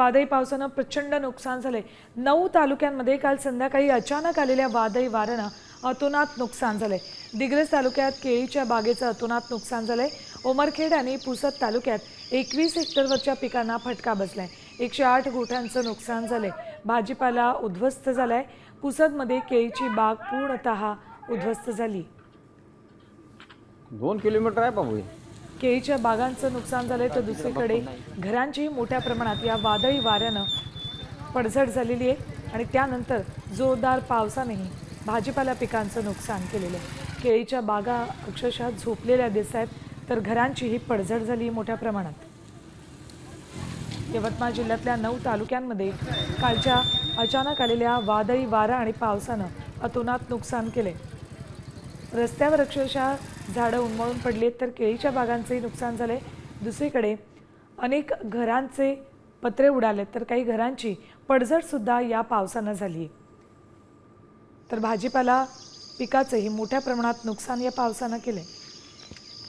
वादळी पावसानं प्रचंड नुकसान झाले। 9 तालुक्यांमध्ये काल संध्याकाळी अचानक आलेल्या वादळी वाऱ्यानं अतोनात नुकसान झाले। दिग्रस तालुक्यात केळीच्या बागेचं अतोनात नुकसान झालंय। उमरखेड आणि पुसद तालुक्यात 21 हेक्टरवरच्या पिकांना फटका बसलाय। 108 गोठ्यांचं नुकसान झालंय। भाजीपाला उद्ध्वस्त झालाय। पुसदमध्ये केळीची बाग पूर्णतः उद्ध्वस्त झाली। 2 किलोमीटर आहे बाबू। केळीच्या बागांचं नुकसान झालंय तर दुसरीकडे घरांची मोठ्या प्रमाणात या वादळी वाऱ्यानं पडझड झालेली आहे आणि त्यानंतर जोरदार पावसानेही भाजीपाला पिकांचं नुकसान केलेलं आहे। केळीच्या बागा अक्षरशः झोपलेल्या दिसत आहेत तर घरांचीही पडझड झाली मोठ्या प्रमाणात। यवतमाळ जिल्ह्यातल्या 9 तालुक्यांमध्ये कालच्या अचानक आलेल्या वादळी वारा आणि पावसानं अतोनात नुकसान केले। रस्त्यावर अक्षरशः झाडं उन्मळून पडली आहेत तर केळीच्या बागांचंही नुकसान झालंय। दुसरीकडे अनेक घरांचे पत्रे उडालेत तर काही घरांची पडझड सुद्धा या पावसानं झाली। तर भाजीपाला पिकाचंही मोठ्या प्रमाणात नुकसान या पावसानं केलंय।